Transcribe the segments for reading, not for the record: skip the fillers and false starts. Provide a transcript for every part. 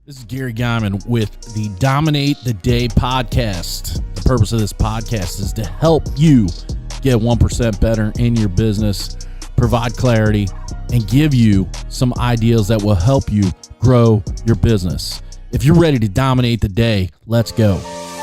This is Gary Geiman with the Dominate the Day podcast. The purpose of this podcast is to help you get 1% better in your business, provide clarity, and give you some ideas that will help you grow your business. If you're ready to dominate the day, let's go.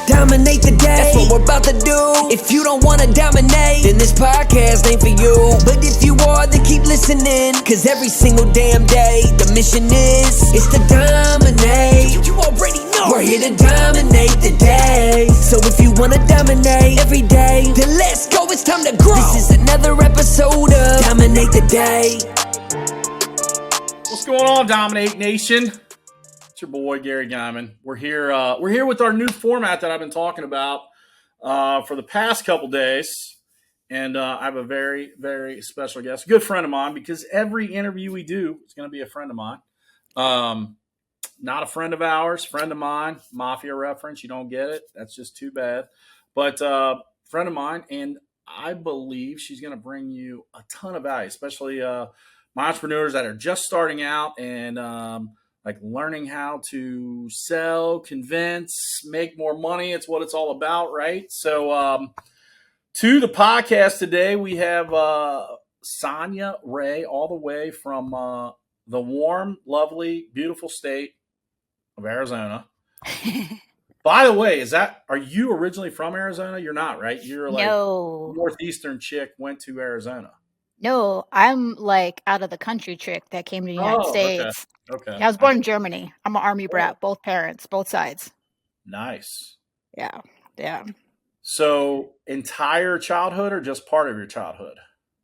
Dominate the day, that's what we're about to do. If you don't want to dominate, then this podcast ain't for you. But if you are, then keep listening, cause every single damn day, the mission is to dominate. You already know we're here to dominate the day. So if you want to dominate every day, then let's go, it's time to grow. This is another episode of Dominate the Day. What's going on, Dominate Nation? It's your boy Gary Geiman. We're here with our new format that I've been talking about for the past couple days, and I have a very, very special guest, a good friend of mine. Because every interview we do is going to be a friend of mine, not a friend of ours, friend of mine. Mafia reference, you don't get it. That's just too bad. But friend of mine, and I believe she's going to bring you a ton of value, especially my entrepreneurs that are just starting out and like learning how to sell, convince, make more money. It's what it's all about, right? So to the podcast today, we have Sonja Ray, all the way from the warm, lovely, beautiful state of Arizona. By the way, are you originally from Arizona? You're not, right? You're like No. Northeastern chick, went to Arizona. No, I'm like out of the country chick that came to the United States. Okay. I was born in Germany. I'm an army brat, both parents, both sides. Nice. Yeah. So entire childhood or just part of your childhood?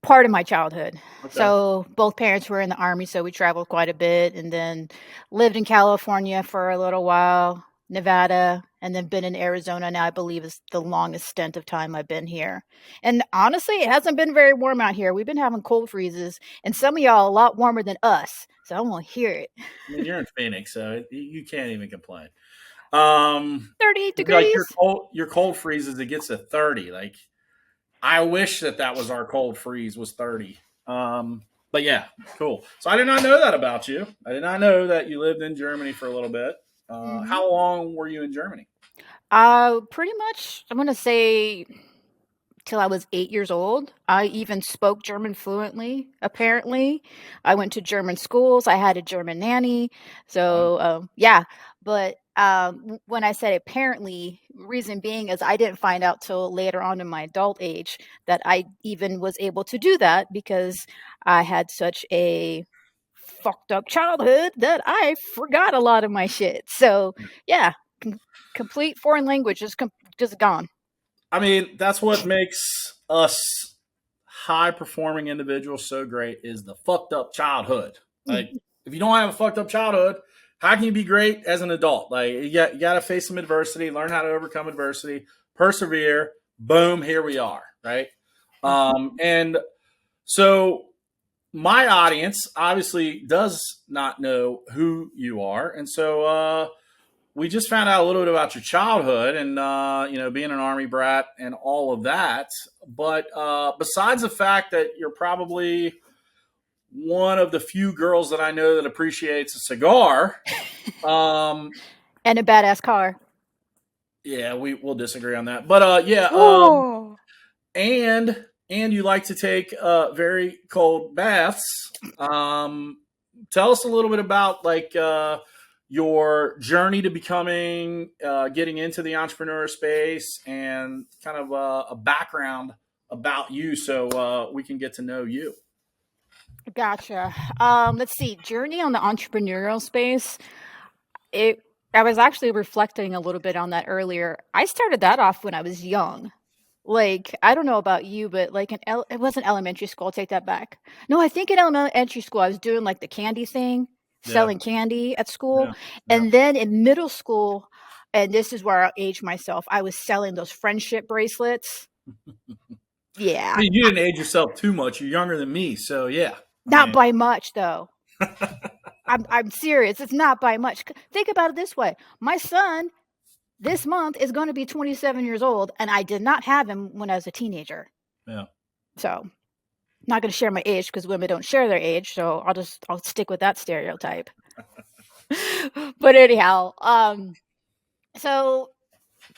Part of my childhood. Okay. So both parents were in the army, so we traveled quite a bit, and then lived in California for a little while, Nevada, and then been in Arizona now, I believe, is the longest stint of time I've been here. And honestly, it hasn't been very warm out here. We've been having cold freezes, and some of y'all a lot warmer than us, so I won't hear it. I mean, you're in Phoenix, so you can't even complain. 38 degrees? Like your cold freezes, it gets to 30. Like, I wish that was our cold freeze, was 30. But yeah, cool. So I did not know that about you. I did not know that you lived in Germany for a little bit. How long were you in Germany? Pretty much, I'm going to say till I was 8 years old. I even spoke German fluently, apparently. I went to German schools. I had a German nanny. So, yeah. But when I said apparently, reason being is I didn't find out till later on in my adult age that I even was able to do that, because I had such a fucked up childhood that I forgot a lot of my shit. So yeah, complete foreign language is just gone. I mean, that's what makes us high performing individuals so great, is the fucked up childhood. Like, if you don't have a fucked up childhood, how can you be great as an adult? Like, you got to face some adversity, learn how to overcome adversity, persevere. Boom, here we are, right? And so my audience obviously does not know who you are. And so we just found out a little bit about your childhood and, being an army brat and all of that. But besides the fact that you're probably one of the few girls that I know that appreciates a cigar. And a badass car. Yeah, we'll disagree on that. But and you like to take very cold baths. Tell us a little bit about like your journey to becoming, getting into the entrepreneur space, and kind of a background about you, so we can get to know you. Gotcha. Let's see. Journey on the entrepreneurial space. I was actually reflecting a little bit on that earlier. I started that off when I was young. Like, I don't know about you, but like it wasn't elementary school. I'll take that back. No, I think in elementary school I was doing like the candy thing, selling candy at school. Yeah. And then in middle school, and this is where I'll age myself, I was selling those friendship bracelets. Yeah. I mean, you didn't age yourself too much. You're younger than me, so yeah. Not by much, though. I'm serious. It's not by much. Think about it this way. My son this month is going to be 27 years old, and I did not have him when I was a teenager. Yeah. So not going to share my age because women don't share their age. So I'll stick with that stereotype. But anyhow, so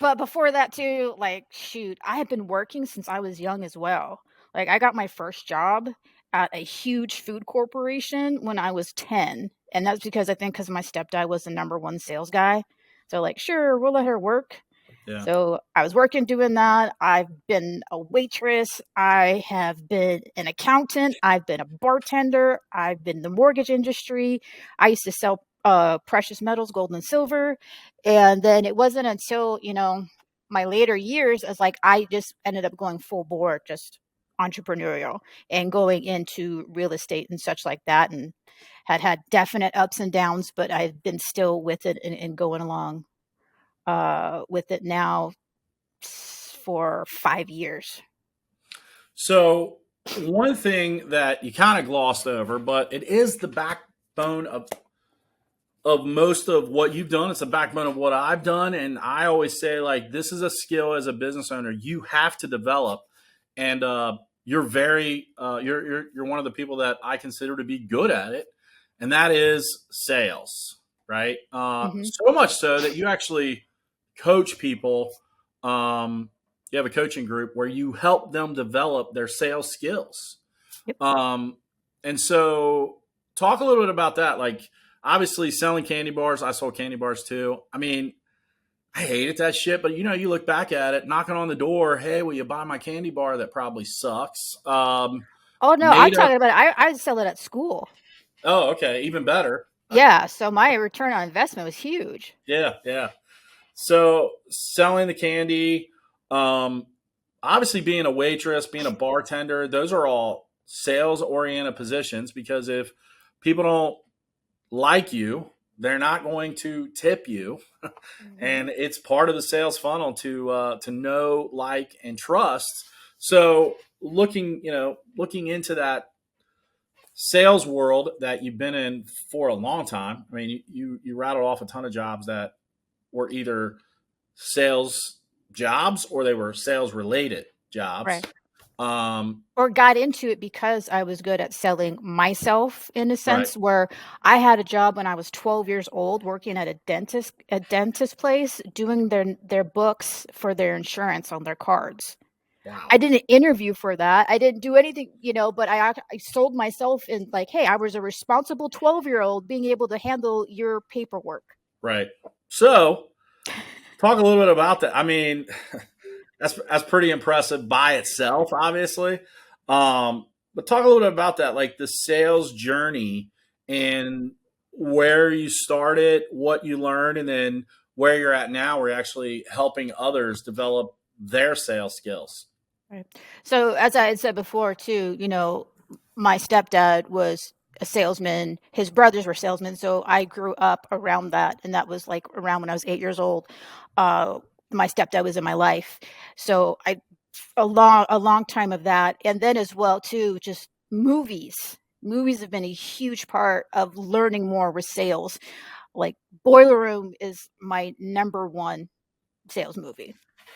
but before that too, like, shoot, I have been working since I was young as well. Like, I got my first job at a huge food corporation when I was 10, and that's because I think because my stepdad was the number 1 sales guy. So, like, "Sure, we'll let her work." Yeah. So, I was working doing that. I've been a waitress. I have been an accountant. I've been a bartender. I've been in the mortgage industry. I used to sell, precious metals, gold and silver. And then it wasn't until, my later years as like I just ended up going full board, just entrepreneurial and going into real estate and such like that, and had definite ups and downs, but I've been still with it and going along with it now for 5 years. So one thing that you kind of glossed over, but it is the backbone of most of what you've done. It's the backbone of what I've done. And I always say, like, this is a skill as a business owner you have to develop. And you're you're one of the people that I consider to be good at it. And that is sales, right? Hmm. So much so that you actually coach people. You have a coaching group where you help them develop their sales skills. Yep. And so talk a little bit about that. Like, obviously selling candy bars. I sold candy bars too. I mean, I hated that shit, but you look back at it, knocking on the door. Hey, will you buy my candy bar? That probably sucks. Oh no, I'm Made a, talking about I sell it at school. oh, okay. Even better. Yeah, so my return on investment was huge. Yeah. Yeah. So selling the candy, obviously being a waitress, being a bartender, those are all sales oriented positions, because if people don't like you, they're not going to tip you. And it's part of the sales funnel to know, like, and trust. So looking into that sales world that you've been in for a long time. I mean, you rattled off a ton of jobs that were either sales jobs or they were sales related jobs. Right. Um, Or got into it because I was good at selling myself, in a right. sense where I had a job when I was 12 years old working at a dentist place, doing their books for their insurance on their cards. Wow. I didn't interview for that. I didn't do anything, but I sold myself in, like, hey, I was a responsible 12-year-old being able to handle your paperwork. Right. So talk a little bit about that. I mean, that's pretty impressive by itself, obviously. But talk a little bit about that, like the sales journey and where you started, what you learned, and then where you're at now, where you're actually helping others develop their sales skills. Right. So as I had said before too, my stepdad was a salesman. His brothers were salesmen, so I grew up around that, and that was like around when I was 8 years old. My stepdad was in my life, so I a long time of that, and then as well too, just movies. Movies have been a huge part of learning more with sales. Like Boiler Room is my number one sales movie.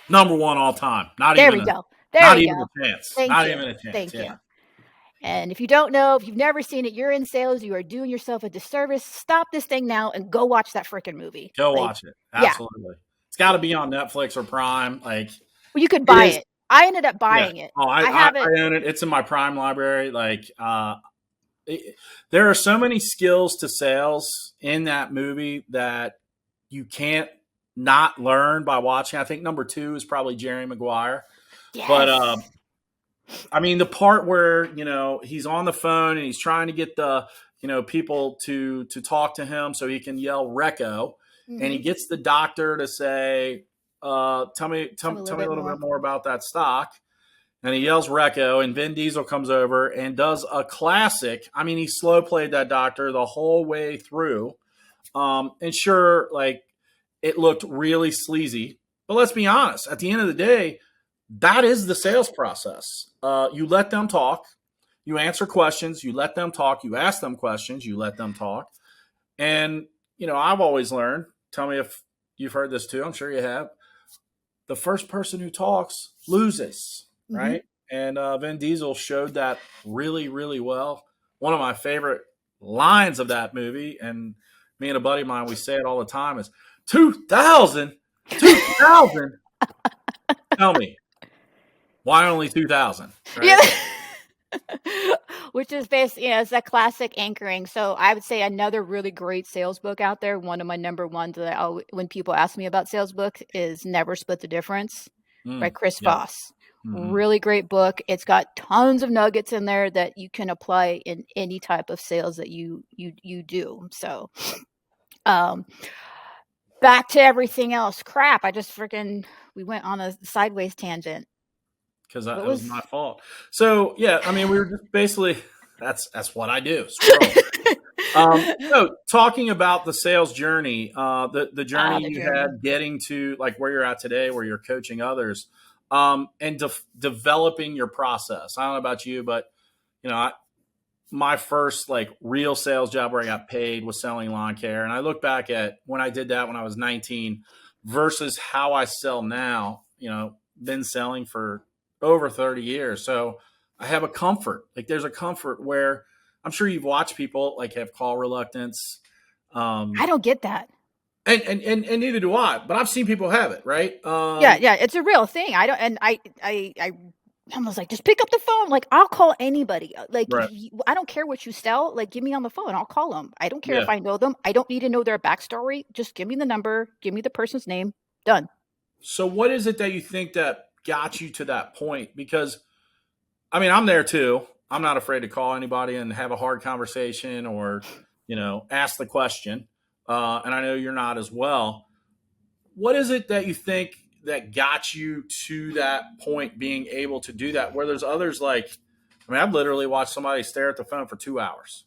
Number one all time. There we go. There Not we even go. a chance. Thank Not you. even a chance. Thank Yeah. you. And if you don't know, if you've never seen it, you're in sales, you are doing yourself a disservice. Stop this thing now and go watch that freaking movie. Go Like, watch it. yeah. Absolutely. It's got to be on Netflix or Prime. Like, Well, you could it buy is. it. I ended up Yeah. buying it. Oh, I I have it. own it. It's in my Prime library. Like, there are so many skills to sales in that movie that you can't not learn by watching. I think number 2 is probably Jerry Maguire. Yes. But I mean, the part where he's on the phone and he's trying to get the people to talk to him so he can yell Recco, and he gets the doctor to say, "Tell me a little bit more about that stock." And he yells Recco, and Vin Diesel comes over and does a classic. I mean, he slow played that doctor the whole way through. And sure, like, it looked really sleazy, but let's be honest. At the end of the day, that is the sales process. You let them talk. You answer questions. You let them talk. You ask them questions. You let them talk. And, I've always learned, tell me if you've heard this too. I'm sure you have. The first person who talks loses, right? And Vin Diesel showed that really, really well. One of my favorite lines of that movie, and me and a buddy of mine, we say it all the time, is 2,000, 2,000. Tell me, why only 2,000? Right? Yeah. Which is basically, it's that classic anchoring. So I would say another really great sales book out there, one of my number ones that when people ask me about sales books, is Never Split the Difference by Chris Yeah. Voss. Really great book. It's got tons of nuggets in there that you can apply in any type of sales that you do. So back to everything else. Crap, we went on a sideways tangent. Because it was my fault. So yeah, I mean, we were just basically that's what I do. So talking about the sales journey, the journey you had getting to like where you're at today, where you're coaching others, and developing your process. I don't know about you, but my first like real sales job where I got paid was selling lawn care, and I look back at when I did that when I was 19 versus how I sell now. Been selling for over 30 years. So I have a comfort. Like there's a comfort where I'm sure you've watched people like have call reluctance. I don't get that. And neither do I, but I've seen people have it, right? Yeah. It's a real thing. I don't, and I was like, just pick up the phone. Like I'll call anybody. Like, right. I don't care what you sell. Like, give me on the phone. I'll call them. I don't care if I know them. I don't need to know their backstory. Just give me the number. Give me the person's name. Done. So what is it that you think that got you to that point? Because I mean, I'm there too. I'm not afraid to call anybody and have a hard conversation or, ask the question. And I know you're not as well. What is it that you think that got you to that point, being able to do that, where there's others like, I mean, I've literally watched somebody stare at the phone for 2 hours.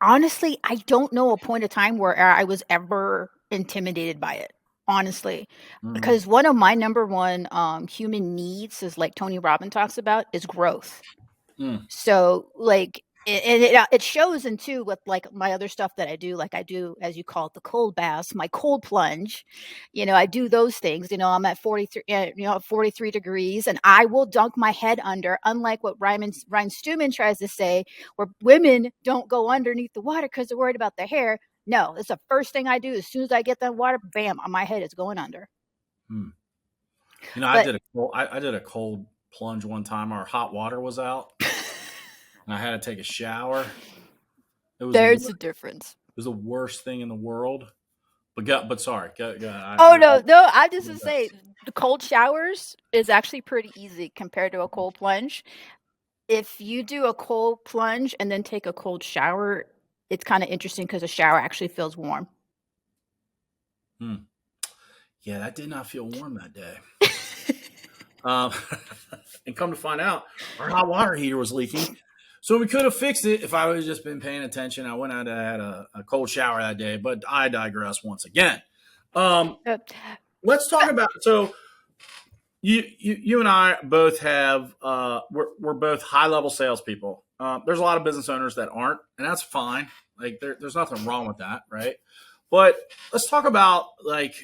Honestly, I don't know a point of time where I was ever intimidated by it, honestly, because one of my number one human needs is, like Tony Robbins talks about, is growth. So like, it shows into with like my other stuff that I do, like I do, as you call it, the cold baths, my cold plunge, I do those things, I'm at 43 degrees and I will dunk my head under, unlike what Ryan Stewman tries to say, where women don't go underneath the water because they're worried about their hair. No, it's the first thing I do. As soon as I get that water, bam, my head is going under. I did a cold plunge one time. Our hot water was out. And I had to take a shower. There's a difference. It was the worst thing in the world. But sorry. Go no. I just to say the cold showers is actually pretty easy compared to a cold plunge. If you do a cold plunge and then take a cold shower, it's kind of interesting because the shower actually feels warm. Yeah, that did not feel warm that day. And come to find out, our hot water heater was leaking. So we could have fixed it if I would have just been paying attention. I went out and had a cold shower that day, but I digress once again. Let's talk about, so you and I both have, we're both high-level salespeople. There's a lot of business owners that aren't, and that's fine. Like there's nothing wrong with that, right? But let's talk about like,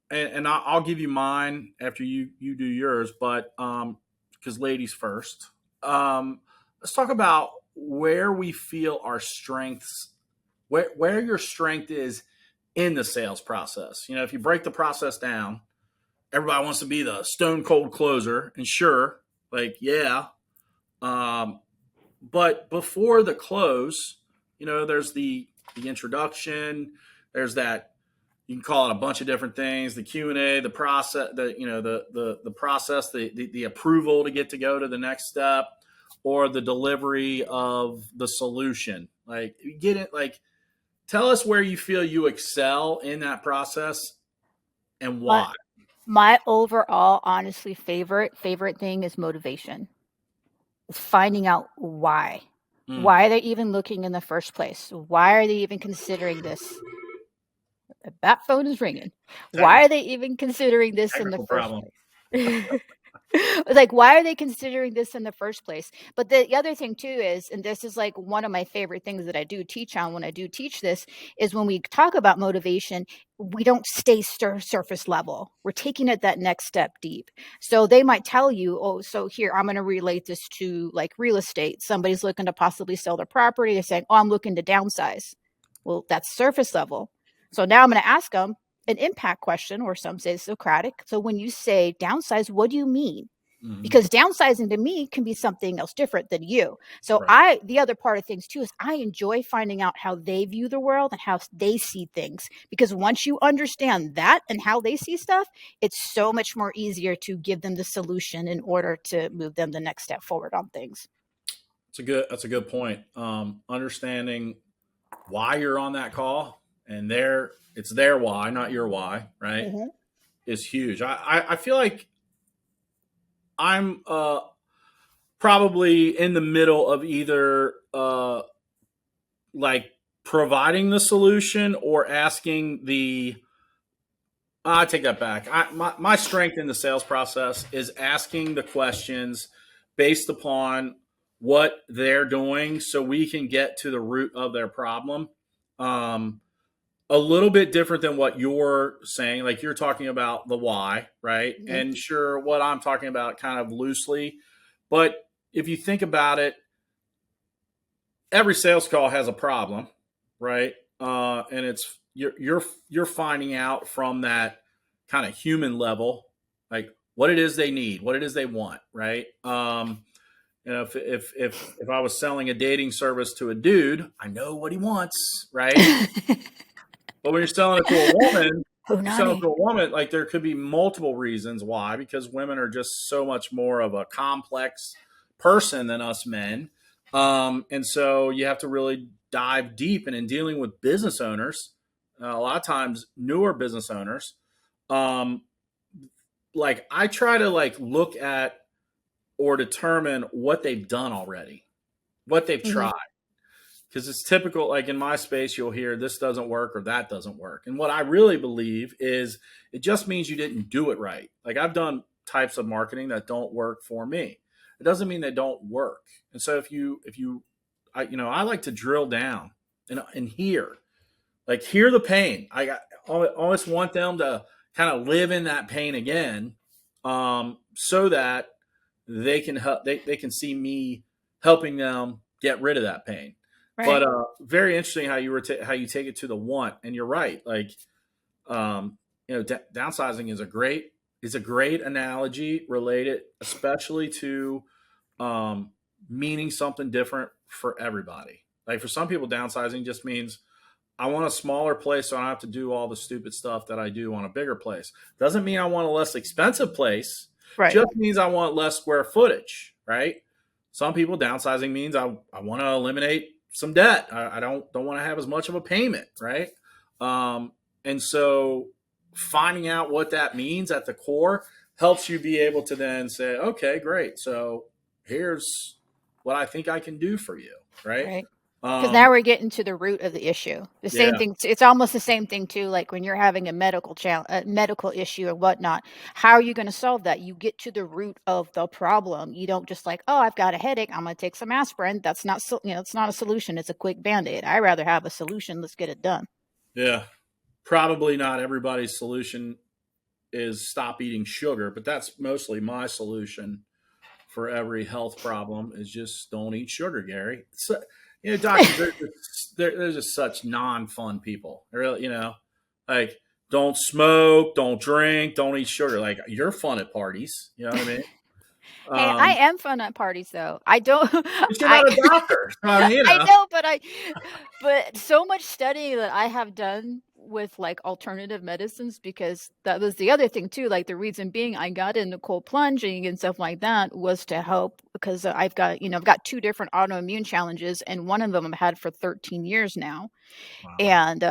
and I'll give you mine after you do yours, but because ladies first. Let's talk about where we feel our strengths, where your strength is in the sales process. If you break the process down, everybody wants to be the stone cold closer, and sure, like, yeah. But before the close, there's the introduction, there's that, you can call it a bunch of different things, the Q&A, the process, the process, the approval to get to go to the next step, or the delivery of the solution. Like, you get it. Like, tell us where you feel you excel in that process and why. My overall, honestly, favorite thing is motivation. It's finding out why. Why are they even looking in the first place? Why are they even considering this? That phone is ringing. Why are they even considering this in the first place? Like, why are they considering this in the first place? But the other thing too is, and this is like one of my favorite things that I do teach on when I do teach this, is when we talk about motivation, we don't stay surface level. We're taking it that next step deep. So they might tell you, oh, so here, I'm going to relate this to like real estate. Somebody's looking to possibly sell their property. They're saying, oh, I'm looking to downsize. Well, that's surface level. So now I'm going to ask them an impact question, or some say Socratic. So when you say downsize, what do you mean? Mhm. Because downsizing to me can be something else different than you. So Right. the other part of things too is I enjoy finding out how they view the world and how they see things. Because once you understand that and how they see stuff, it's so much more easier to give them the solution in order to move them the next step forward on things. That's a good point. Understanding why you're on that call, and it's their why, not your why, right? Mm-hmm. Is huge. I feel like I'm probably in the middle of either like providing the solution or asking the. I take that back. My strength in the sales process is asking the questions based upon what they're doing, so we can get to the root of their problem. Um, a little bit different than what you're saying. Like, you're talking about the why, right? Mm-hmm. And sure, what I'm talking about kind of loosely. But if you think about it, every sales call has a problem, right? And it's you're finding out from that kind of human level, like what it is they need, what it is they want, right? If I was selling a dating service to a dude, I know what he wants, right? But when you're selling it to a woman, you're selling it to a woman, like there could be multiple reasons why, because women are just so much more of a complex person than us men. And so you have to really dive deep. And in dealing with business owners, a lot of times newer business owners, like I try to like look at or determine what they've done already, what they've Mm-hmm. tried. Because it's typical, like in my space, you'll hear this doesn't work or that doesn't work. And what I really believe is it just means you didn't do it right. Like I've done types of marketing that don't work for me. It doesn't mean they don't work. And so I like to drill down and hear the pain. Always want them to kind of live in that pain again, so that they can help. They can see me helping them get rid of that pain. Right. But very interesting how how you take it to the want, and you're right. Like, downsizing is a great analogy related, especially to meaning something different for everybody. Like for some people, downsizing just means I want a smaller place so I don't have to do all the stupid stuff that I do on a bigger place. Doesn't mean I want a less expensive place. Right. Just means I want less square footage, right? Some people, downsizing means I want to eliminate some debt. I don't want to have as much of a payment, right? And so finding out what that means at the core helps you be able to then say, okay, great. So here's what I think I can do for you, right? Right. Because now we're getting to the root of the issue. The same Yeah. thing. It's almost the same thing too. Like when you're having a medical issue or whatnot, how are you going to solve that? You get to the root of the problem. You don't just like, oh, I've got a headache, I'm going to take some aspirin. That's not, it's not a solution. It's a quick Band-Aid. I rather have a solution. Let's get it done. Yeah. Probably not everybody's solution is stop eating sugar, but that's mostly my solution for every health problem is just don't eat sugar, Gary. So, doctors, they're just such non-fun people. Really, like don't smoke, don't drink, don't eat sugar. Like you're fun at parties. You know what I mean? Hey, I am fun at parties though. I don't. But you're not a doctor. So, I mean, I know, but so much studying that I have done with like alternative medicines, because that was the other thing too. Like the reason being I got into cold plunging and stuff like that was to help, because I've got 2 different autoimmune challenges, and one of them I've had for 13 years now. wow. And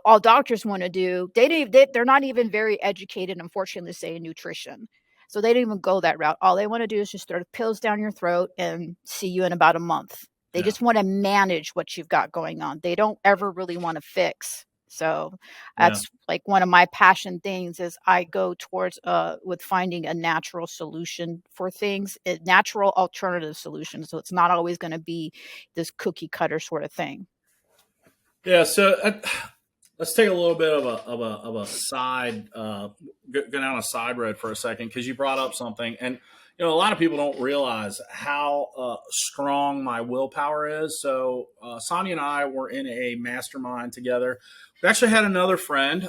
all doctors want to do, they're not even very educated, unfortunately, say in nutrition. So they don't even go that route. All they want to do is just throw pills down your throat and see you in about a month. They just want to manage what you've got going on. They don't ever really want to fix So Yeah. that's like one of my passion things is I go towards with finding a natural solution for things, a natural alternative solution. So it's not always going to be this cookie cutter sort of thing. Yeah. So let's take a little bit of a side, go down a side road for a second, because you brought up something, and a lot of people don't realize how strong my willpower is. So Sonja and I were in a mastermind together. We actually had another friend.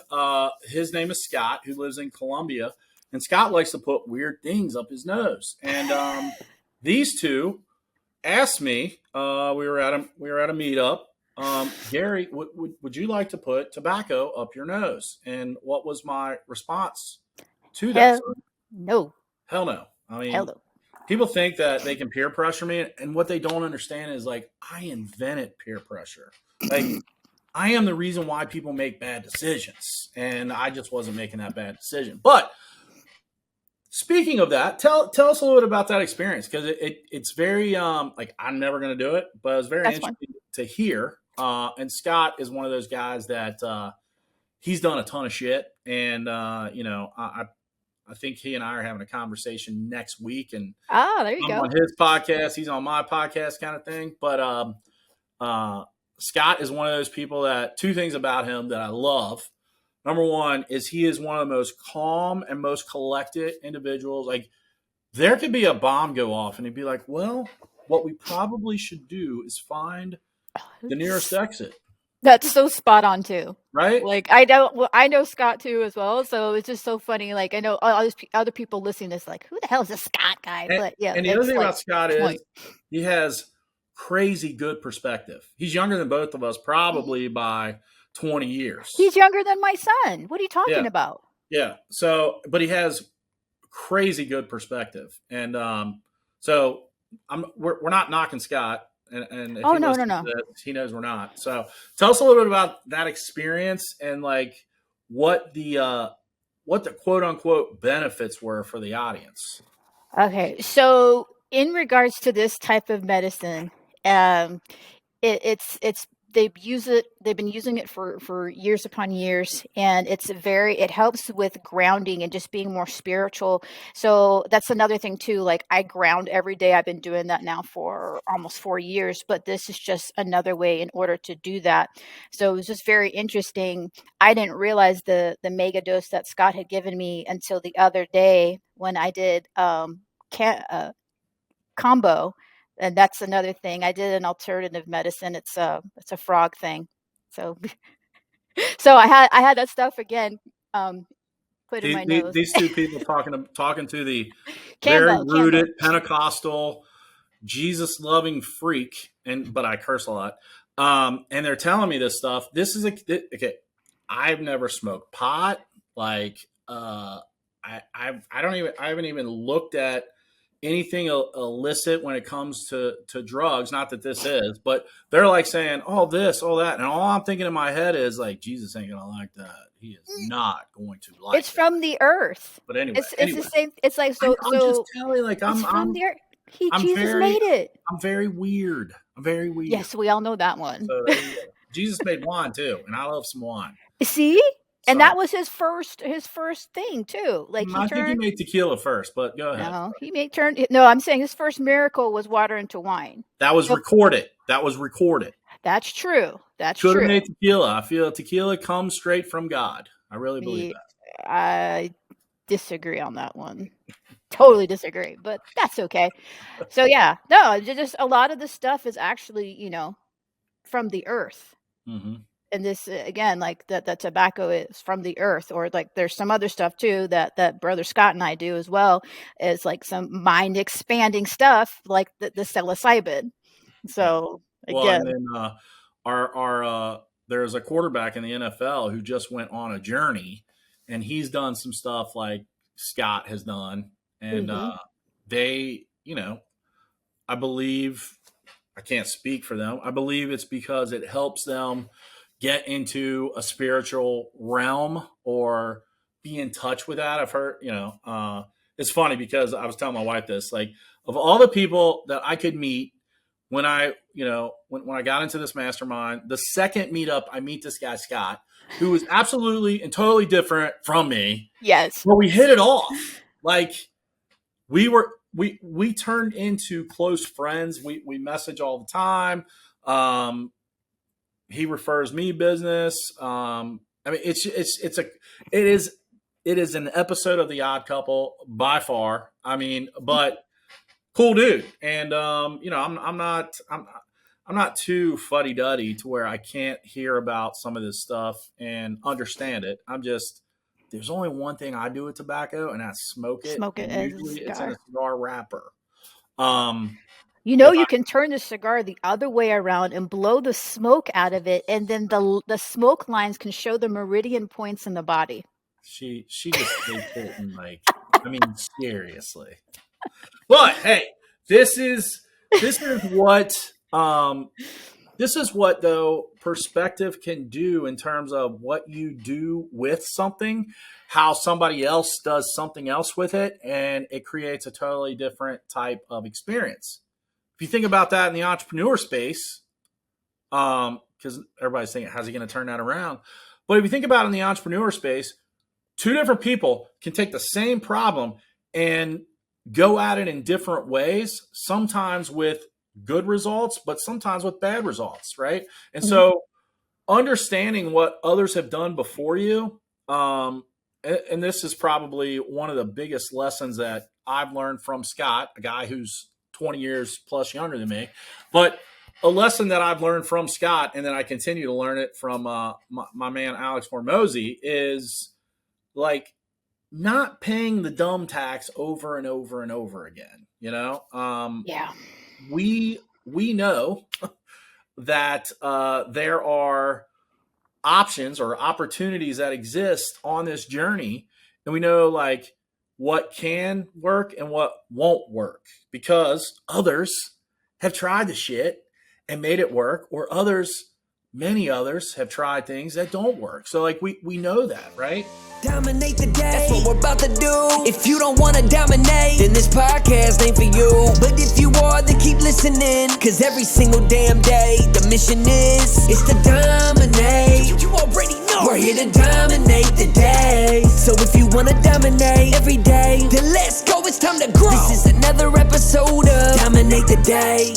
His name is Scott, who lives in Colombia, and Scott likes to put weird things up his nose. And these two asked me. We were at a meetup. Gary, would you like to put tobacco up your nose? And what was my response to that, Hell son? no. Hell no. I Hell mean, no. people think that they can peer pressure me, and what they don't understand is, like, I invented peer pressure. Like, I am the reason why people make bad decisions, and I just wasn't making that bad decision. But speaking of that, tell us a little bit about that experience, because it's very like, I'm never going to do it, but it was very That's fine. interesting to hear. And Scott is one of those guys that he's done a ton of shit, and I think he and I are having a conversation next week, and Ah, there you I'm go. on his podcast, he's on my podcast, kind of thing. But Scott is one of those people that, two things about him that I love. Number one is he is one of the most calm and most collected individuals. Like, there could be a bomb go off, and he'd be like, well, what we probably should do is find the nearest exit. That's so spot on too. Right? Like I know Scott too as well, so it's just so funny. Like I know all these other people listening to this, like, who the hell is this Scott guy? And, But yeah, and the other it's thing like about Scott point. is he has crazy good perspective. He's younger than both of us, probably by 20 years. He's younger than my son. What are you talking about? Yeah. So, but he has crazy good perspective, and so we're not knocking Scott, and if Oh he no, listens to this, he knows we're not. So, tell us a little bit about that experience, and like what the quote unquote benefits were for the audience. Okay, so in regards to this type of medicine, um, it's they've been using it for years upon years, and it helps with grounding and just being more spiritual. So that's another thing too. Like, I ground every day. I've been doing that now for almost 4 years, but this is just another way in order to do that. So it was just very interesting. I didn't realize the mega dose that Scott had given me until the other day when I did combo. And that's another thing. I did an alternative medicine. It's a frog thing. So so I had that stuff again put in my nose. These two people talking to the very rooted Pentecostal, Jesus loving freak, but I curse a lot. And they're telling me this stuff. This is okay. I've never smoked pot. Like, I haven't even looked at anything illicit when it comes to drugs. Not that this is, but they're like saying, oh, this, all that. And all I'm thinking in my head is, like, Jesus ain't going to like that. He is not going to like It's from the earth. But anyway. It's the same. It's like, so I'm just telling you, like, it's from the earth. Jesus very, made it. I'm very weird. Yes, we all know that one. So, Jesus made wine too, and I love some wine. See? And that was his first thing too. Like, I think he made tequila first, but go ahead. No, No, I'm saying his first miracle was water into wine. That was recorded. That's true. Could have made tequila. I feel tequila comes straight from God. I really believe that. I disagree on that one. Totally disagree, but that's okay. So yeah, no, just a lot of this stuff is actually, from the earth. Mm-hmm. And this, again, like that tobacco is from the earth, or like there's some other stuff too that brother Scott and I do as well, is like some mind expanding stuff like the psilocybin. So again, and then our there's a quarterback in the NFL who just went on a journey, and he's done some stuff like Scott has done, and they, I believe, I can't speak for them. I believe it's because it helps them get into a spiritual realm or be in touch with that. I've heard, it's funny because I was telling my wife this, like, of all the people that I could meet when when I got into this mastermind, the second meetup, I meet this guy, Scott, who was absolutely and totally different from me. Yes. But we hit it off. Like we turned into close friends. We message all the time. He refers me business. I mean, it is an episode of The Odd Couple by far. I mean, but cool dude. And I'm not too fuddy duddy to where I can't hear about some of this stuff and understand it. There's only one thing I do with tobacco, and that's smoke it. Smoke it And as a usually it's in cigar. a cigar wrapper. You can turn the cigar the other way around and blow the smoke out of it, and then the smoke lines can show the meridian points in the body. She just takes it and seriously. But hey, this is what though perspective can do in terms of what you do with something, how somebody else does something else with it, and it creates a totally different type of experience. If you think about that in the entrepreneur space, because everybody's thinking, how's he going to turn that around? But if you think about it in the entrepreneur space, two different people can take the same problem and go at it in different ways, sometimes with good results, but sometimes with bad results, right? And so understanding what others have done before you, and this is probably one of the biggest lessons that I've learned from Scott, a guy who's 20 years plus younger than me, but a lesson that I've learned from Scott, and then I continue to learn it from my man Alex Hormozy, is like not paying the dumb tax over and over and over again. We know that there are options or opportunities that exist on this journey, and we know like what can work and what won't work because others have tried the shit and made it work, or many others have tried things that don't work. So like we know that, right? Dominate the day. That's what we're about to do. If you don't want to dominate, then this podcast ain't for you. But if you are, then keep listening. Cause every single damn day, the mission is to dominate. You already know. We're here to dominate the day. So if you want to dominate every day, then let's go. It's time to grow. This is another episode of Dominate the Day.